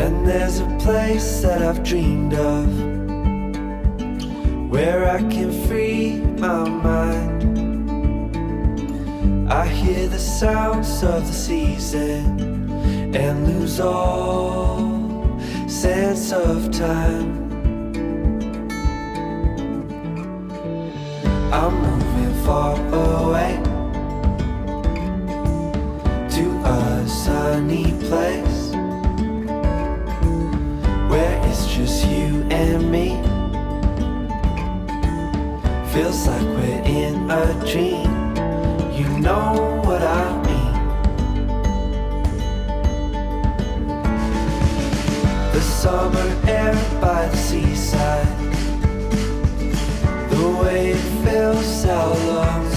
And there's a place that I've dreamed of, where I can free my mind. I hear the sounds of the season and lose all sense of time. I'm moving far away to a sunny place where it's just you and me. Feels like we're in a dream. You know what I mean. The summer air by the seaside, the way it feels how long